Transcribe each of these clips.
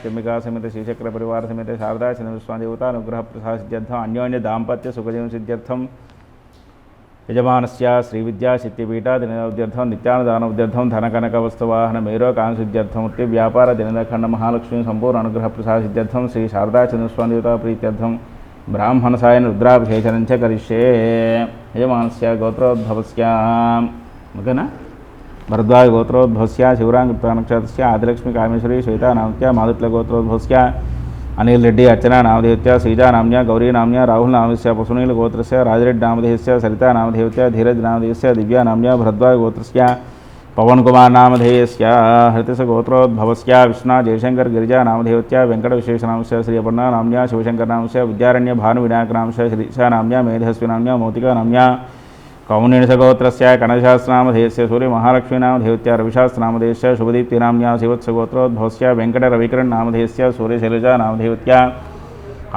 चम्बिका समेत श्रीचक्र परिवार समेत शारदा चंद्रस्वामी देवता अनुग्रह प्रसाद सिद्ध्यर्थम अन्योन्य दाम्पत्य सुखजीवन सिद्ध्यर्थम यजमानस्य श्रीविद्या सिद्धिपीठा दिनोद्यर्थम नित्यानदानोद्यर्थम धनकनक वस्तुवाहन मेरो कांसिद्ध्यर्थम उत्ति व्यापार दिनदखंड महालक्ष्मी संपूर्ण अनुग्रह प्रसाद सिद्ध्यर्थम श्री शारदा चंद्रस्वामी देवता प्रीत्यर्थम ब्राह्मण सायन रुद्राभिषेचनं च करिष्ये। यजमानस्य गोत्रोद्भवस्य ओकेना भरद्वाज गोत्रोद्भवस्य शिवरांग नक्षत्रस्य आदिलक्ष्मी कामेश्वरी श्वेता नामत्या माधुक्ल गोत्रोद्भवस्य अनिल रेड्डी अर्चना नामधेयत्या श्रीजा नाम्या गौरी नाम्या राहुल नामस्य पशुनील गोत्रस्य राजरेड्डी नामधेयस्य सरिता नामधेयत्या धीरज नामधेयस्य दिव्या नाम्या भरद्वाज गोत्रस्य पवन कुमार नामधेयस्य हृतस गोत्रोद्भवस्य विष्णु जयशंकर गिरिजा नामधेयत्या वेंकट विशेष नामस्य श्री अपर्णा नाम्या शिवशंकर नामस्य विद्यारण्य भानु विनायक नामस्य श्रीशा नाम्या मेधस्वी नाम्या मोतिका नाम्या कौमुनिसगोत्रस्य कनकशास्त्रनामधेयस्य सूर्य महालक्ष्मी नामधेयत्या रविशास्त्रनामधेयस्य शुभदीप्ति नाम्या शिवत्सगोत्रोद्भवस्य वेंकट रविकरण नामधेयस्य सूर्यशैलजा नामधेयत्या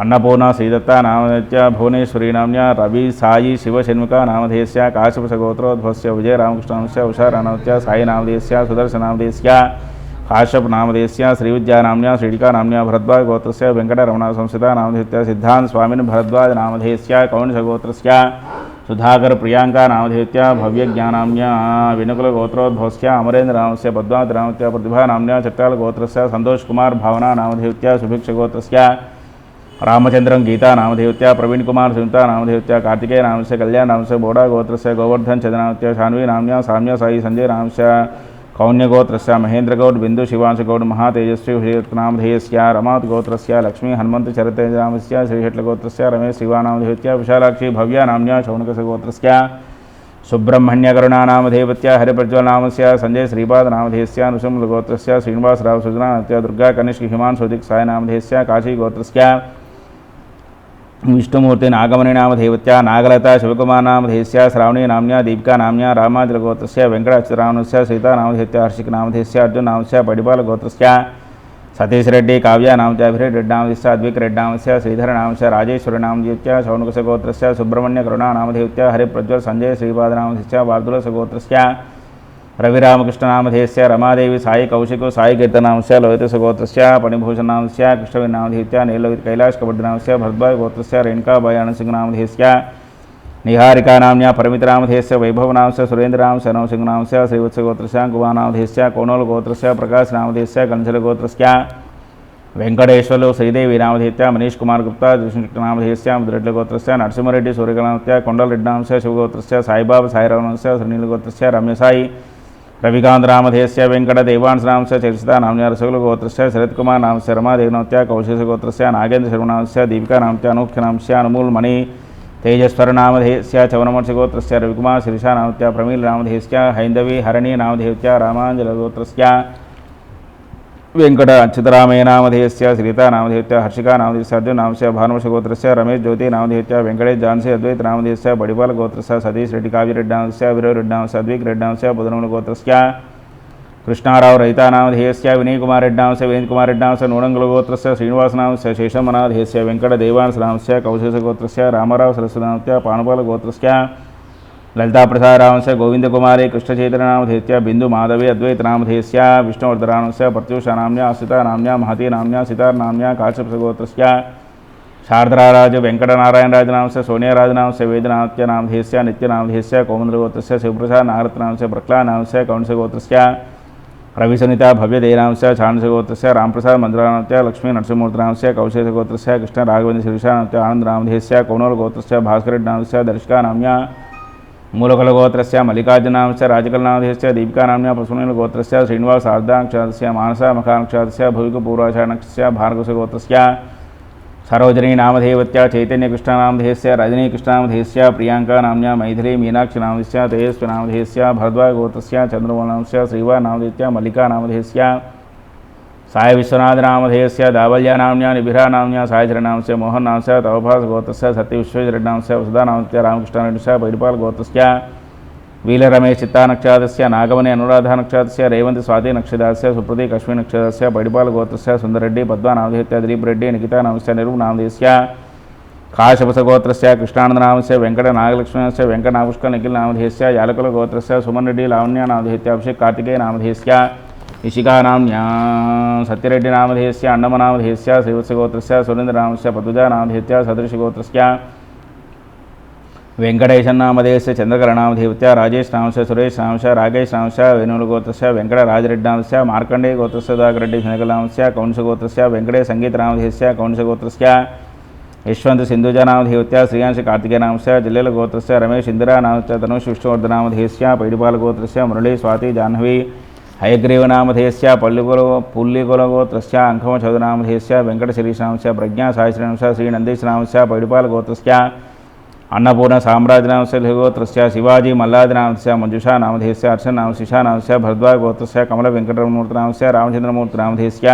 अन्नपूर्णा श्रीदत्ता नामधेयत्या भुवनेश्वरी नाम्या रवि साई शिवषण्मुखा नामधेयस्य काश्यपसगोत्रोद्भवस्य विजय रामकृष्णनामस्य उषा नामत्या साई नामधेयस्य सुदर्शन नामधेयस्य काश्यप नामधेयस्य श्रीविद्या नाम्या श्रीडिका नाम्या भरद्वाज गोत्रस्य वेंकटरमण संस्थिता नामधेयत्या सिद्धांत स्वामिन भरद्वाज नामधेयस्य कौणिसगोत्रस्य सुधाकर प्रियांका नामधेयत्या भव्यज्ञानाम्या विनुकुल गोत्रोद्भवस्य अमरेन्द्र नामस्य पद्मावती नामत्या प्रतिभा नाम्या चट्टाल गोत्रस्य संतोष कुमार भावना नामधेयत्या सुभिक्ष गोत्रस्य रामचंद्रं गीता नामधेयत्या प्रवीण कुमार सुनीता नामधेयत्या कार्तिकेय नामस्य कल्याण नामस्य बोडा गोत्रस्य गोवर्धन चंद्रनामत्या शान्वी नाम्या साम्या साई संजय नामस्य कौन्य गोत्रस्य महेंद्र गौड बिंदु शिवांश गौड महातेजस्वी नामधेयस्य रमावत गोत्रस्य लक्ष्मी हनुमंत चरतेज नामस्य श्रीहेट्ल गोत्रस्य रमेश शिवा नामधेयत्या विशालाक्षी भव्या नाम्या शौनकस गोत्रस्य सुब्रह्मण्य करुणा नामधेयत्या हरिप्रज्वल नामस्य संजय श्रीपाद नामधेयस्य नृसिंह गोत्रस्य श्रीनिवास राव सुजना दुर्गा कनिष्क हिमांशु दिक् साय नामधेयस्य काशी गोत्रस्य विष्णुमूर्ति नागमणि नामधेयत्या नागलता शिवकुमार नामधेयस्य श्रावणी नाम्या दीपिका नाम्या रामाचल गोत्रस्य वेंकट अच्युतरामस्य सीता नामधेयत्या हर्षिक नामधेयस्य अर्जुन नामस्य पडिपाल गोत्रस्य सतीश रेड्डी काव्या नामत्या रेड्डी नामधेयस्य अद्विक रेड्डी नामस्य श्रीधर नामस्य राजेश्वरी नामधेयत्या शौनकस गोत्रस्य सुब्रह्मण्य करुणा नामधेयत्या हरिप्रज्वल संजय श्रीपाद नामधेयस्य वार्दुलस गोत्रस्य रविरामकृष्ण नामधेयस्य रमादेवी साई कौशिको साई कीर्तन नामस्य लोहितस गोत्रस्य पणिभूषण नामस्य कृष्णवीर नामधेयत्या नीलवीर कैलाश कबड्डी नामस्य भरद्वाज गोत्रस्य रेणुकाबाई आनंदसिंह नामधेयस्य निहारिका नाम्या परमित नामधेयस्य वैभव नामस्य सुरेंद्र नामस्य नवसिंह नामस्य श्रीवत्स गोत्रस्य कुमार नामधेयस्य कोनोल गोत्रस्य प्रकाश नामधेयस्य कंचल गोत्रस्य वेंकटेश्वर श्रीदेवी नामधेयत्या मनीष कुमार गुप्ता विष्णु नामधेयस्य मुद्रेड्डी गोत्रस्य नरसिंहरेड्डी सूर्यकलामत्या कोंडल रेड्डी नामस्य शिवगोत्रस्य साईबाबा साईराव नामस्य श्रीनील गोत्रस्य रम्यसाई रविकांत नामधेयस्य वेंकट देवांश नामस्य चर्चिता नाम्या रसगुल गोत्रस्य शरद कुमार नामस्य रमादेव नामत्या कौशेष गोत्रस्य नागेंद्र शर्मा नामस्य दीपिका नामत्या अनूख्य नामस्य अनुमूल मणि तेजस्वर नामधेयस्य चवनमर्ष गोत्रस्य रविकुमार शिरीषा नामत्या प्रमील नामधेयस्य हैंदवी हरणी नामधेयत्या रामांजल गोत्रस्य वेंकट अच्युतरामయ్య नामधेयस्य श्रीता नामधेयत्या हर्षिका नामधेयस्य अर्जुन नामस्य भानुवंश गोत्रस्य रमेश ज्योति नामधेयत्या वेंकटेश जानसी अद्वैत नामधेयस्य बडिपाल गोत्रस्य सतीश रेड्डी काव्य रेड्डी नामस्य वीरव रेड्डी नामस्य अद्विक रेड्डी नामस्य बुधनमूल गोत्रस्य कृष्णाराव रहिता नामधेयस्य विनय कुमार रेड्डी नामस्य वीरेंद्र कुमार रेड्डी नामस्य नूणंगल गोत्रस्य श्रीनिवास नामस्य शेषम नामधेयस्य वेंकट देवांश नामस्य कौशेष गोत्रस्य रामराव सरस्वती नामत्या पाणुपाल गोत्रस्य ललिता प्रसाद नामस्य गोविंद कुमारी कृष्ण चैतन्य नामधेयत्या बिंदु माधवी अद्वैत नामधेयस्य विष्णुवर्धन नामस्य प्रत्युषा नाम्या असिता नाम्या महती नाम्या सितार नाम्या काश्यप गोत्रस्य शारदाराज वेंकटनारायण राज नामस्य सोनिया राज नामस्य वेद नामत्या नामधेयस्य नित्य नामधेयस्य कोमन्द्र गोत्रस्य शिवप्रसाद नागरत्न नामस्य प्रह्लाद नामस्य कौंस गोत्रस्य रविसुनीता भव्यदेव नामस्य छांस गोत्रस्य रामप्रसाद मंदिरा नामत्या लक्ष्मी नरसिंहमूर्ति नामस्य कौशेष गोत्रस्य कृष्ण राघवेंद्र शिरीषा नामत्या आनंद नामधेयस्य कोनोल गोत्रस्य भास्कर नामस्य दर्शिका नाम्या मूलकल गोत्रस्य मल्लिकार्जुन नामस्य राजकल नामधेयस्य दीपिका नाम्या पशुनील गोत्रस्य श्रीनिवास शारदा नक्षत्रस्य मानसा मखा नक्षत्रस्य भुविक पूर्वाषाढ़ नक्षत्रस्य भार्गव गोत्रस्य सरोजनी नामधेयत्या चैतन्य कृष्ण नामधेयस्य रजनी कृष्ण नामधेयस्य प्रियांका नाम्या मैथिली मीनाक्षी नामधेयस्य तेजस्वी नामधेयस्य भरद्वाज गोत्रस्य चंद्रमौल नामस्य श्रीवा नामधेयत्या मल्लिका नामधेयस्य साय विश्वनाथ नामधेयस्य दावल्या नाम्या निभिरा नाम्या सायचर नामस्य मोहन नामस्य तवभास गोत्रस्य सत्य विश्वेश्वर नामस्य वसुधा नामस्य रामकृष्ण रेड्डी बैडपाल गोत्रस्य वील रमेश चित्ता नक्षत्रस्य नागमणि अनुराधा नक्षत्रस्य रेवंत स्वाति नक्षत्रस्य सुप्रतीक अश्विनी नक्षत्रस्य बैडपाल गोत्रस्य सुंदररेड्डी पद्मा नामधेयत्या दिलीप रेड्डी निकिता नामस्य निरूप नामधेयस्य काशपस गोत्रस्य कृष्णानंद नामस्य वेंकट नागलक्ष्मणस्य वेंकट नागपुष्कर निखिल नामधेयस्य यालकुल गोत्रस्य सुमन रेड्डी लावण्य नामधेयत्या अभिषेक कार्तिकेय नामधेयस्य इशिकानाम्न्या सत्यरेड्डिनामधेयस्य अण्णमनामधेयस्य श्रीवत्सगोत्रस्य सुरेन्द्रनामस्य पतुजानामधेयस्य सदृशगोत्रस्य वेंकटेशन्नामधेयस्य चंद्रकरनामधेयस्य राजेशनामस्य सुरेशनामस्य रागेशनामस्य वेणुगोत्रस्य वेंकटराजरेड्डिनामस्य मार्कण्डेयगोत्रस्य सुधाकररेड्डी शनकनामस्य कौंसगोत्रस्य वेंकटेशसङ्गीतनामधेयस्य कौंसगोत्रस्य यशवंत सिंधुजानामधेयस्य श्रीयांश कार्तिकेयनामस्य जल्लेलगोत्रस्य रमेश इंदिरानामस्य तनुष विष्णुवर्धनामधेयस्य पैडिपालगोत्रस्य मुरली स्वाति जाह्नवी हयग्रीवनामधेयस्य पुल्लिकुलगोत्रस्य अंकमचौधनामधेयस्य वेंकटशिरीशनामस्य प्रज्ञा सायश्रीनामस्य श्रीनंदीशनामस्य पैडिपालगोत्रस्य अन्नपूर्ण साम्राज्यनामस्य लघुगोत्रस्य शिवाजी मल्लादिनामस्य मंजुषा नामधेयस्य अर्चनामशिषानामस्य भरद्वाज गोत्रस्य कमल वेंकटरमूर्तिनामस्य रामचंद्रमूर्तिनामधेयस्य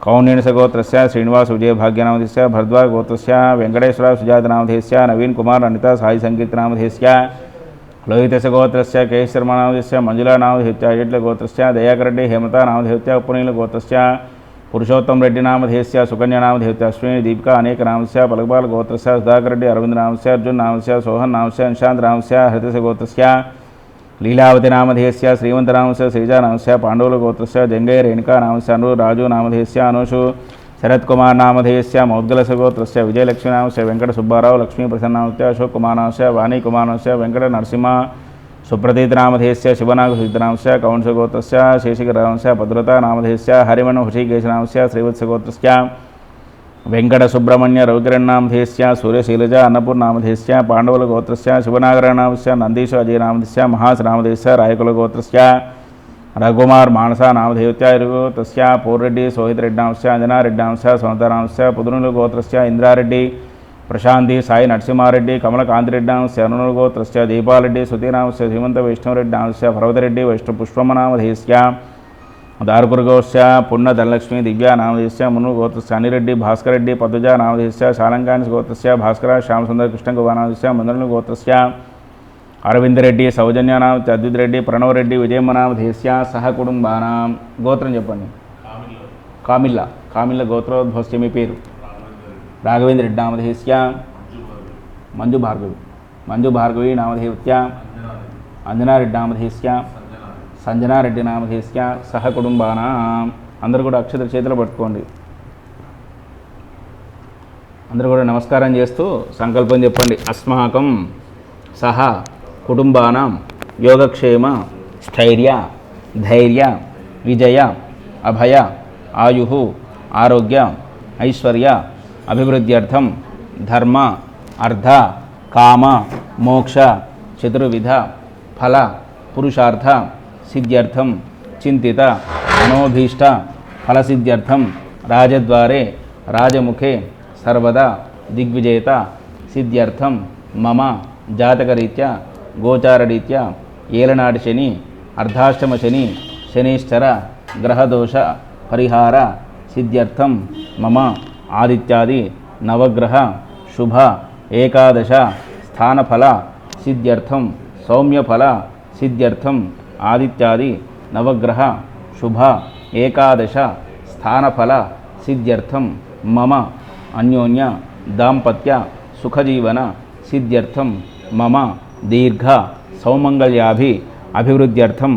कौण्डिन्यसगोत्रस्य श्रीनिवास विजयभाग्यनामधेयस्य भरद्वाज गोत्रस्य वेंकटेश्वर सुजातनामधेयस्य नवीन कुमार अनिता साई संकीर्तनामधेयस्य लोहितसगोत्रस्य केशर्मनामधेयस्य मंजुलानामधेयस्य अजट्लगोत्रस्य दयाकररेड्डी हेमता नामधेयस्य उपनीलगोत्रस्य पुरुषोत्तम रेड्डी नामधेयस्य सुकन्यानामधेयस्य अश्विनी दीपिका अनेकनामस्य पलकपालगोत्रस्य सुधाकररेड्डी अरविंदनामस्य अर्जुननामस्य सोहननामस्य निशान्तनामस्य हृतसगोत्रस्य लीलावतीनामधेयस्य श्रीमन्तनामस्य श्रीजानामस्य पाण्डुलगोत्रस्य जंगे रेणुकानामस्य अनुराजुनामधेयस्य अनुषु शरत्कुमारनामधेयस्य मौद्गलसगोत्रस्य विजयलक्ष्मीनामस्य वेंकटसुब्बाराव लक्ष्मीप्रसन्नामस्य अशोककुमारनामस्य वाणीकुमारनामस्य वेंकटनरसिंह सुप्रतीतनामधेयस्य शिवनागसिद्धनामस्य कौंसगोत्रस्य शेषगिरिनामस्य भद्रतानामधेयस्य हरिमन हृषिकेशनामस्य श्रीवत्सगोत्रस्य वेंकटसुब्रह्मण्य रविकिरणनामधेयस्य सूर्यशीलजा अन्नपूर्णामधेयस्य पाण्डवलगोत्रस्य शिवनागरनामस्य नंदीश अजयनामधेयस्य महासनामधेयस्य रायकुलगोत्रस्य रघुकुमार मानसानामधेयस्य इरुगोत्रस्य पूर्रेड्डी सोहितरेड्डिनामस्य अंजनारेड्डिनामस्य सोनतनामस्य पुदुनुलगोत्रस्य इंद्रारेड्डी प्रशांति साई नरसिंहारेड्डी कमलकांतिरेड्डिनामस्य अनुगोत्रस्य दीपालरेड्डी सुतीनामस्य श्रीमंत वैष्णवरेड्डिनामस्य पर्वतरेड्डी वैष्णवपुष्पमनामधेयस्य दारुपुरगोत्रस्य पुण्यधनलक्ष्मी दिव्यानामधेयस्य मुनुगोत्रस्य अनिरेड्डी भास्कररेड्डी पतुजानामधेयस्य शालंकानिगोत्रस्य भास्कर श्यामसुंदर कृष्णकुमारनामधेयस्य मंदनुगोत्रस्य अरविंदरेड्डी सौजन्यानामस्य अद्वितरेड्डी प्रणवरेड्डी विजयमनामधेयस्य सहकुटुंबानां गोत्रं చెప్పండి कामिल्ला गोत्रोद्भवस्य మీ పేరు राघवेंद्र रेड्डी नामधेयस्य मंजु भार्गवी नामधेयस्य अंजना रेड्डी नामधेयस्य संजना रेड्डी नामधेयस्य सहकुटुंबानां అందరూ కూడా అక్షతలు చేతిలో పట్టుకోండి. అందరూ కూడా నమస్కారం చేస్తూ సంకల్పం చెప్పండి. అస్మాకం సహ కుటుంబానాం యోగక్షేమ స్థైర్య ధైర్య విజయ అభయ ఆయు ఆరోగ్య ఐశ్వర్య అభివృద్ధ్యర్థం ధర్మ అర్థ కామ మోక్ష చతుర్విధ ఫల పురుషార్థ సిద్ధ్యర్థం చింతిత మనోభీష్ట ఫలసిద్ధ్యర్థం రాజద్వారే రాజముఖే సర్వదా దిగ్విజేత సిద్ధ్యర్థం మమ జాతకరీత్యా గోచారరీత్యా ఏలనాటి శని అర్ధాష్టమ శని శనీశ్వర గ్రహదోష పరిహార సిద్ధ్యర్థం మమ ఆదిత్యాది నవగ్రహ శుభ ఏకాదశ స్థానఫల సిద్ధ్యర్థం సౌమ్యఫల సిద్ధ్యర్థం ఆదిత్యాది నవగ్రహ శుభ ఏకాదశ స్థానఫల సిద్ధ్యర్థం మమ అన్యోన్య దాంపత్య సుఖజీవన సిద్ధ్యర్థం మమ దీర్ఘ సౌమంగళ్యాభి అభివృద్ధ్యర్థం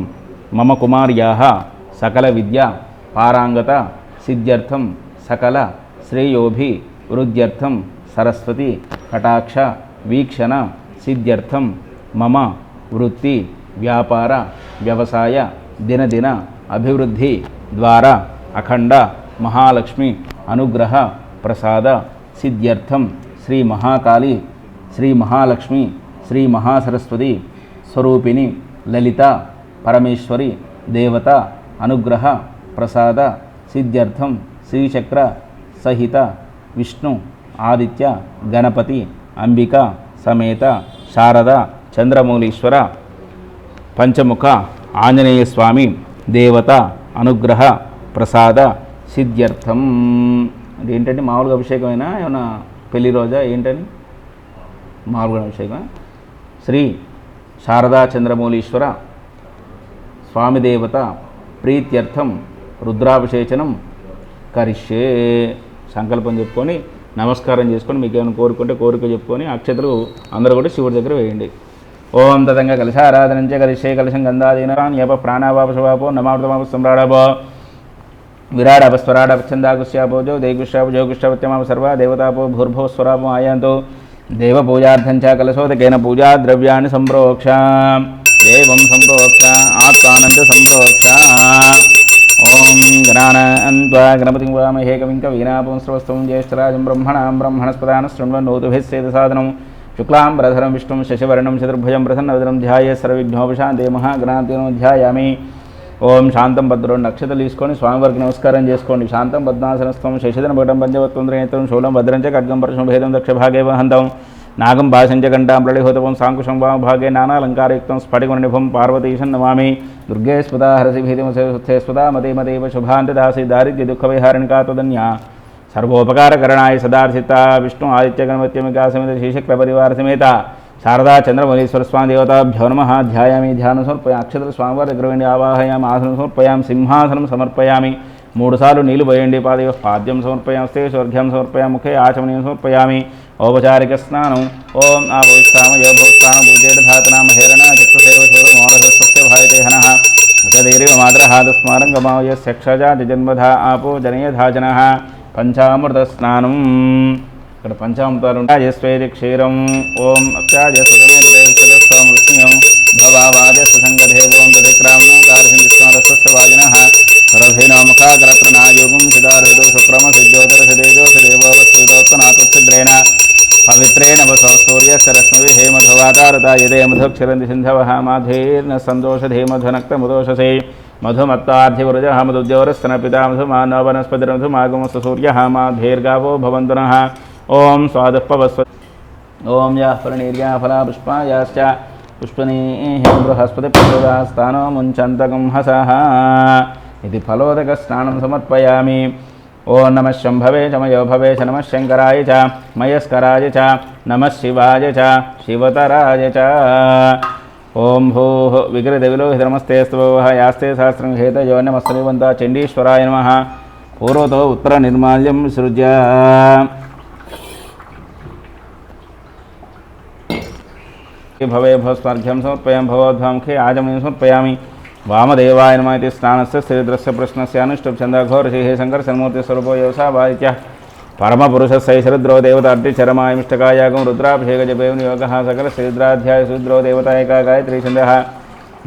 మమ కుమార్యాః సకల విద్య పారాంగత సిద్ధ్యర్థం సకల శ్రేయోభి వృద్ధ్యర్థం సరస్వతి కటాక్ష వీక్షణ సిద్ధ్యర్థం మమ వృత్తి వ్యాపార వ్యవసాయ దినదిన అభివృద్ధి ద్వారా అఖండ మహాలక్ష్మి అనుగ్రహ ప్రసాద సిద్ధ్యర్థం శ్రీ మహాకాళి శ్రీ మహాలక్ష్మి శ్రీ మహాసరస్వతి స్వరూపిణి లలిత పరమేశ్వరి దేవత అనుగ్రహ ప్రసాద సిద్ధ్యర్థం శ్రీచక్ర సహిత విష్ణు ఆదిత్య గణపతి అంబిక సమేత శారద చంద్రమౌళీశ్వర పంచముఖ ఆంజనేయ స్వామి దేవత అనుగ్రహ ప్రసాద సిద్ధ్యర్థం. ఏంటంటే మామూలుగా అభిషేకమైనా ఏమన్నా పెళ్లి రోజా ఏంటని మామూలుగా అభిషేకం శ్రీ శారదా చంద్రమౌళీశ్వర స్వామి దేవత ప్రీత్యర్థం రుద్రాభిషేచనం కరిష్యే. సంకల్పం చెప్పుకొని నమస్కారం చేసుకొని మీకు ఏమైనా కోరుకుంటే కోరిక చెప్పుకొని అక్షతలు అందరూ కూడా శివుడి దగ్గర వేయండి. ఓం తదంగ కలశారాధనం చ కలిశే కలశం గంధాదీనాన్యప ప్రాణావాపశవాపో నమామృతమాప సమ్రాడాపో విరాడాపస్వరాడాపచ్ఛందాగుష్యాపోజో దేగుష్యాపజోగుష్యాపత్యమాప సర్వా దేవతాపో భూర్భువస్వరాపో ఆయాంతో దేవపూజార్థం చ కలశోదకేన పూజా ద్రవ్యాన్ని సంప్రోక్ష దేవం సంప్రోక్ష ఆత్మానం చ సంప్రోక్ష. ఓం గణానాన్వా గణపతిం వామహే కవిం కవీనాపుంస్రవస్తం జ్యేష్ఠరాజం బ్రహ్మణస్పదాన శృణ్వన్నోతుభిస్సేదసాదనం శుక్లాంబరధరం విష్ణుం శశివర్ణం చతుర్భుజం ప్రసన్నవదనం ధ్యాయే సర్వవిఘ్నోపశాంతే మహాగణాధిపతినో ధ్యాయామి. ఓం శాంతం భద్రం నక్షత్రాలు తీసుకొని స్వామివారికి నమస్కారం చేసుకోండి. శాంతం పద్మాసనస్థం శశిధన పటం పంచవత్వంద్రనేత్రం శూలం భద్రం చ ఖడ్గం పరశుం భేదం దక్షభాగే వహంతం నాగం భాషంచ కంఠాం ప్రళిహోతపం సాంకుశం వామభాగే నానాలంకారయుక్తం స్ఫటికమణిభం పార్వతీశం నమామి. దుర్గే స్ఫుతా హరసి భీతిమస్తే స్ఫుతా మదేమదేవ శుభాంతి దాసి దారిద్ర్య దుఃఖవిహారిణికా తదన్యా సర్వోపకారకరణాయ సదార్శిత విష్ణు ఆదిత్య గణపత్యమికా సమేత శ్రీశక్ర పరివార సమేత శారదా చంద్రమౌళీశ్వర స్వామి దేవతాభ్యో నమః. ధ్యాయామి ధ్యానం సమర్పయామి. అక్షతలు స్వామివారి దగ్గర వేయండి. ఆవాహయామి ఆసనం సమర్పయామి. సింహాసనం సమర్పయామి. 3 సార్లు నీళ్లు పోయండి. పాదయ పాద్యం సమర్పయామి. స్వర్ఘ్యం సమర్పయామి. ముఖే ఆచమనీయం సమర్పయామి. ఔపచారిక స్నానం. ఓం ఆభవిష్టామ యోభవస్థాన పూజేట ధాతనామ హేరణ చక్షుసేవ శూరమోరసస్య భాయతే హనః ఉదీర్ఘ మాద్రహాదస్మారంగమాయస్య క్షజా జన్మధా ఆపో జనయధాజన. పంచామృత స్నానం. ఇక్కడ పంచామృతాలు ఉంటాయి. స్వేది క్షీరం. ఓం అత్యాజస్వమృష్ణ్యం భవాజస్సంగదేవం దధిక్రామం కార్షం విష్ణురస్వాజిన సరభేన ముఖాకరత్నాయోగం సిదారహితో శుక్రమ సిద్ధ్యోదరసిదేజోసిదేవోపస్థితోత్నాతుచ్ఛిద్రేణ పవిత్రేణ వసో సూర్యస్య రశ్మిభిः మధువాతారతా యదే మధుక్షరంతి సింధవః మాధేర్న సందోషధే మధునక్తముదోషసే మధుమత్తార్థివృజः మధుద్యోరస్తన పితా మధుమానవనస్పతిర్మధుమాగమస్త సూర్యः మాధేర్గావో భవంతు నః. ఓం స్వాదుః పవస్వ. ఓం యాః ఫలనీర్యా ఫలా పుష్పాయాశ్చ పుష్పనీః బృహస్పతి ప్రచోదయాస్తానో ముంచంతకం హసః. ఇది ఫలోదక స్నానం సమర్పయామి. ఓం నమః శంభవే చ మయో భవే చ నమః శంకరాయ చ మయస్కరాయ చ నమః శివాయ చ శివతరాయ చ. ఓం భూః విగ్రహదేవిలోహిత నమస్తేస్తవోః యాస్తే సహస్రం హేతయో నమస్తనివంత చండీశ్వరాయ నమః. పూర్వతో ఉత్తర నిర్మాల్యం విసృజ్య భవే భవస్వార్ఘ్యం సమర్పయామి. భవోద్భాముఖే ఆచమనీయం సమర్పయామి. వామదేవాయ నమః ఇతి స్నానస్య స్థిరద్రస్య ప్రశ్నస్య అనుష్ఠుప్ఛందఘోరశేః శంకరసన్మూర్తి స్వరూపో యోసావాదిత్య పరమపురుషస్సైశరుద్రో దేవతార్టిచరమాయమిష్టకాయాగం రుద్రాభిషేకజపేం యోగः సకల శ్రీరుద్రాధ్యాయ శూద్రో దేవతాయకా గాయత్రీ ఛందః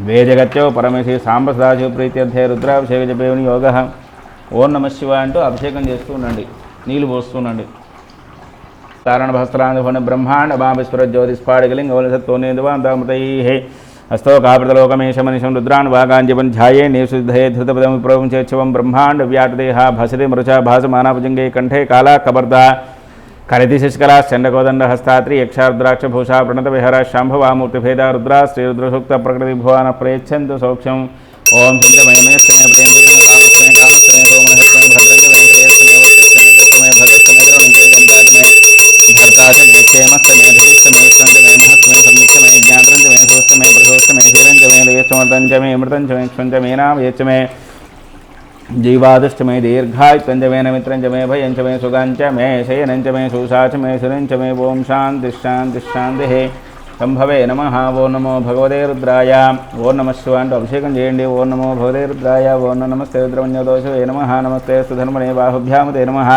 వేదగత్యో పరమేశి సాంబ సదాశివ ప్రీత్యర్థే రుద్రాభిషేకజపేం యోగः. ఓం నమః శివాయ అంటూ అభిషేకం చేస్తూ ఉండండి. నీళ్లు పోస్తుండండి. తారణభస్త్రాంధ బ్రహ్మాండ బాబేశ్వర జ్యోతిస్ఫాటికలింగవలసత్వోనేదువాంతామృతైః హస్తో కాపృతలోకమేషమనిషం రుద్రాన్ వాగాంజపన్ ధ్యాయే నిశుద్ధే ధృతపదం విప్రవం చేచ్చవం బ్రహ్మాండ వ్యాటదేహ భసతే మృచ భాసమానాభుజంగే కంఠే కాలా కబర్ద కరితి శశికళా చండకోదండ హస్తాత్రి యక్షారుద్రాక్ష భూషా ప్రణత విహర శాంభవామూర్తిభేద రుద్రా శ్రీరుద్రసూక్త ప్రకృతి భువన ప్రేచ్ఛంతు సౌక్ష్యం. ఓం చింతమయమేస్తమే ప్రేమమే కామస్తమే కామస్తమే రోమహస్తమే భద్రంజమే శ్రేయస్తమే వస్తమే సత్తమే భగస్తమే ద్రోణించమే గంధాతమే భర్తాచమే క్షేమస్తమే ధిరిష్టమే విశ్వంచమే మహత్మే సంయుక్తమే జ్ఞానంచమే సోష్టమే ప్రసోష్టమే శీలంచమే లయస్తమతంచమే మృతంచమే క్షంచమే నామయచ్చమే జీవాదుష్టమే దీర్ఘాయుక్తంచమే నమిత్రంచమే భయంచమే సుగాంచమే శయనంచమే సుషాచమే సురంచమే. ఓం శాంతి శాంతి శాంతి. శంభవే నమః. ఓం నమో భగవతే రుద్రాయ. ఓం నమః శివాయ అంటూ అభిషేకం చేయండి. ఓం నమో భగవతే రుద్రాయ. ఓం నమస్తే రుద్రమన్యోదోషవే నమః. నమస్తే సుధర్మణే బాహుభ్యామతే నమః.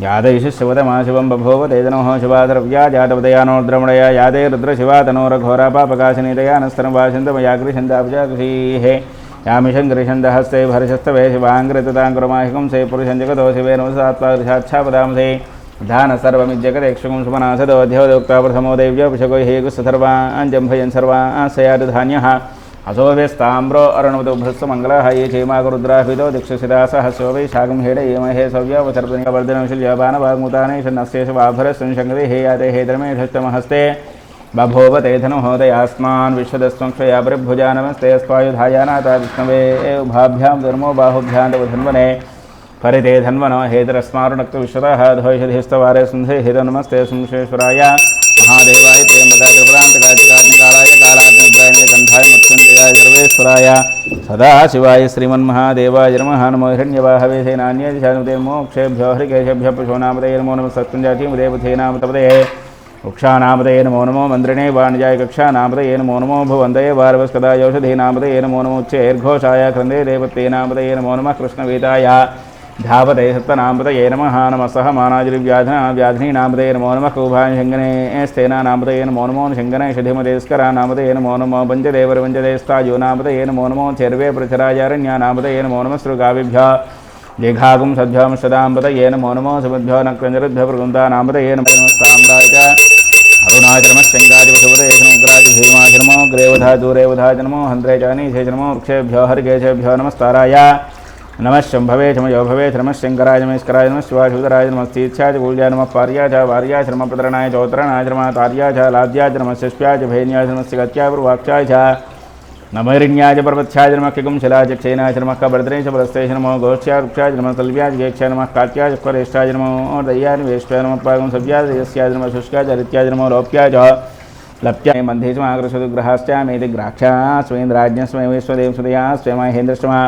యాదైషు శివతమా శివం బభూవ తేజనమో శివాధరవ్యా జాతపదయానోర్ద్రమణయ యాదే రుద్రశివా తనోరఘోరా పాపకాశనీతయానస్తరం వాసింతమయాగ్రిషందాభిజాగృషీః యామిషం గ్రిషందహస్తే భరిషస్తవే శివాంగ్రితాంగురమాహికం సే పురుషం జగతో శివే నమసాత్వాఛాపదాంసే ధాన సర్వమిజ్జగదేక్షుకం సుమనాసదోధ్యోక్తా ప్రథమో దైవ్యోభిషగో హేగుస్సర్వాంజంభయన్ సర్వాసయాధాన్యః అశోభ్యస్తామ్రో అరుణవతో భృత్సమంగళः ये चेमागरुद्राभितो दिक्षसिदासः शोभे शागं हेड ये महे सव्यवचर्दनिवर्धनशिल्यापानवाग्मुताने षण्णस्येष वाभरस्संशङ्गते हे याते हे धर्मेधस्तमहस्ते बभोव ते धनुहोदयास्मान् विश्वदस्त्वंक्षया परिभुजा नमस्ते अस्वायुधायानाथा विष्णवे उभाभ्यां धर्मो बाहुभ्यां तव धन्वने परिते धन्वनो हेतरस्मारुणक्त विश्वतः ध्वैषधिस्तवारे सुन्धे हेतो नमस्ते सुंशेश्वराय महादेवाय त्र्यंबकाय त्रिपुरांतकाय कालाग्निग्राय कंठाय मृत्युंजयाय सर्वेश्वराय सदाशिवाय श्रीमन्महादेवाय नमः. नमो हिरण्यवाहवे सेनान्ये दिशानुते मोक्षेभ्यो हरिकेशेभ्यो पशूनामते नमो नमः सत्पुंजाचीमदेवते नाम तपते वृक्षानामदये नमो नमो मन्त्रिणे वाणिजाय कक्षानामदये नमो नमो भुवन्दये वारवस्कदायोषधीनामदये नमो नमो उच्चैर्घोषाय क्रन्दे देवतेनामदये नमो नमः कृष्णवेदाय धावते सत्तनामदये नमः नमः सह व्याधिनीनामदये नमो नमः कौभाशङ्गने स्तेनानामदये नमो नमो शङ्गने षधिमदेस्करानामदये नमो नमो वञ्जदेवरवञ्जदेस्तायो नामदये नमो नमो चर्वे प्रचराजारण्यानामदये नमो नमः सृगाविभ्यः देघागुं सद्भ्यं सदाम्बदये नमो नमो सुमद्भ्यो नक्रञ्जरद्भ्यो प्रकुन्दानामदये नमो नमस्ताम्राय च अरुणाचलमश्चङ्गादिवसुपदेशमुग्राज भीमाचनमो ग्रेवधा दूरेवधा जन्मो हन्त्रे चानीशे जन्मो वृक्षेभ्यो हरिकेशेभ्यो नमस्ताराय नमः शम्भवे च मयो भवे नमः शङ्कराय नमस्कराय नमः शिवाशुदराय नमस्तीर्थ्याय च पूज्याय नमः पार्याय च वार्याय च नमः प्रतरणाय च उत्तरणाय च नमः तार्याय च लाद्याय च नमः शिष्याय च भैन्याय च नमः सिगत्याय पूर्वाक्षाय च नमहिरण्याय च पर्वत्याय च नमः किकुंशलाय च क्षेनाय च नमः कबर्द्रे च परस्ते च नमः गोष्ठ्याय वृक्षाय च नमः तल्व्याय च गेक्षाय नमः कात्याय च स्वरेष्ठाय च नमः दय्याय वेष्ट्याय नमः पागं सव्याय यस्याय च नमः शुष्काय च हरित्याय च नमः लोप्याय च लप्याय मध्ये च महाग्रसुग्रहाश्चामेति ग्राक्षा स्वेन्द्राज्ञस्मै विश्वदेवसुदया स्वे महेन्द्रस्मै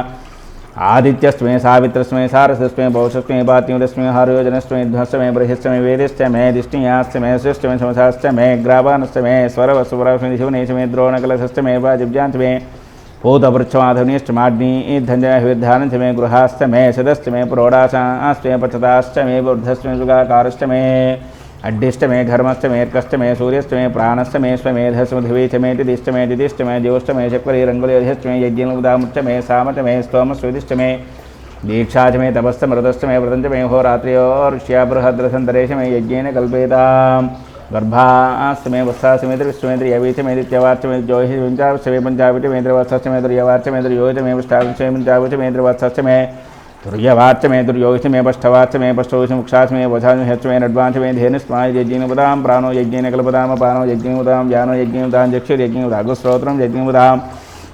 आदित्यस्मै सावित्रस्मै सारस्मै पौषस्मै पात्युदस्मै हारयोजनस्मै ध्वस्मै बृहस्मै वेदिश्चमै दिष्टियाश्चमै श्रेष्ठमै समसाश्चमै ग्रावानश्चमै स्वरवस्वरस्मै शिवनेशमै द्रोणकलशश्चमै वाजिब्जाञ्चमै भूतवृक्षमाधुनीश्चमाग्निधञ्जयविधानञ्चमै गृहाश्चमै सदश्चमै प्रोडाशाश्चमै पचताश्चमै बुद्धश्चमै सुगाकारश्चमै अड्डिष्टमे घर्मश्चमे अर्कश्चमे सूर्यश्चमे प्राणश्चमे स्वमेधस्मधिवे चमे तिदिष्टमे दिदिष्टमे ज्योष्टमे चक्वरी रङ्गुलियधिष्टमे यज्ञमुदामुच्चमे सामचमे स्तोमस्वेदिष्टमे दीक्षाचमे तपस्तमृतश्चमे व्रतञ्चमे होरात्र्योर्ष्या बृहद्रसन्तरेशमे यज्ञेन कल्पेतां गर्भाश्चमे वत्साश्चमे त्रिविश्वमेन्द्रियवीचमे दित्यवार्चमे ज्योतिषमे पञ्चाविचमे त्रिवत्सश्चमे तुर्यवार्चमे तुर्योचमे पृष्ठाविचमे पञ्चाविचमे त्रिवत्सश्चमे तुर्यवाच्यमे दुर्योगमे पष्ठवाच्यमे पष्टोषमुक्षाचमे वधाचमे नड्वाचमे धेनुस्माय यज्ञमुदां प्राणो यज्ञेन कल्पदाम पानो यज्ञमुदां ज्ञानो यज्ञमुदां चक्षुर्यज्ञमुदागुस्रोत्रं यज्ञमुदां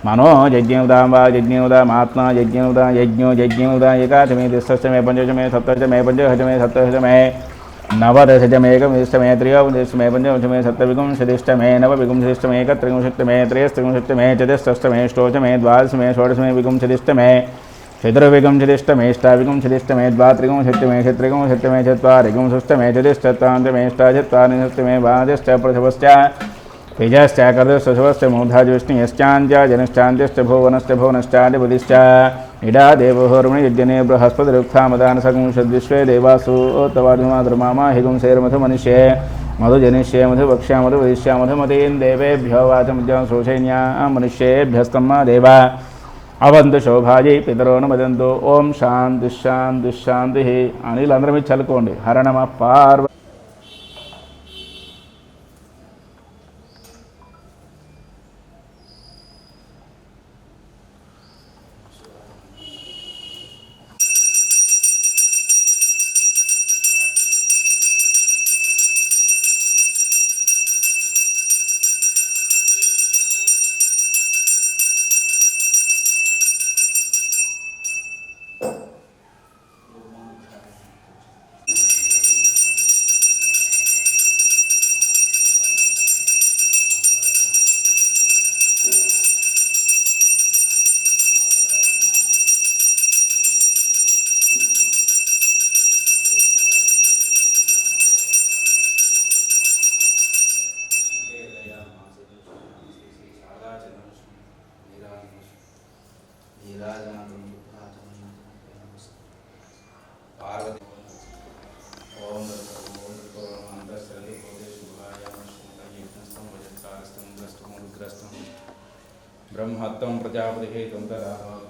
मनो यज्ञमुदां वा यज्ञमुदामात्मा यज्ञमुदां यज्ञो यज्ञमुदां एकाचमे तिष्ठश्चमे पञ्चचमे सप्तचमे पञ्चहचमे सप्तहचमे नवदशचमेकविंशमे त्रयोविंशमे पञ्चविंशमे सप्तविंशतिष्टमे नवविंशतिष्टमे एकत्रिंशत्तमे त्रयस्त्रिंशत्तमे चतुष्षष्टमे अष्टोचमे द्वादशमे षोडशमे विंशतिष्टमे चतुर्विंशतिष्टमे अष्टाविंशतिष्टमे द्वात्रिंशत्तमे षट्त्रिंशत्तमे चत्वारिंशत्तमे चतुष्चत्वारिंशत्तमे अष्टाचत्वारिंशत्तमे द्वादश्च प्रथमश्च तेजश्च कर्दश्च मूर्धाज्विष्णुश्चाञ्च जनश्चान्त्यश्च भुवनश्च भुवनश्चादिपतिश्च इडा देवहोर्मणि यज्ञने बृहस्पतिरुक्थामदानसगुंशद्विश्वे देवासु तवाधुमाधुर्मामा हिगुंसेर्मधुमनिष्ये मधुजनिष्ये मधुभक्ष्या मधुवदिष्या मधुमतीन् देवेभ्यो वाचमुद्यां श्रोषैन्या मनुष्येभ्यस्तम देवा అవంతు శోభాజీ పితరోను మదంతు ఓం శాంతి శాంతి శాంతి అని వీళ్ళందరూ మీరు చల్లుకోండి హర నమ పార్వ ब्रह्मत्वं प्रजापतिः त्वं तदाह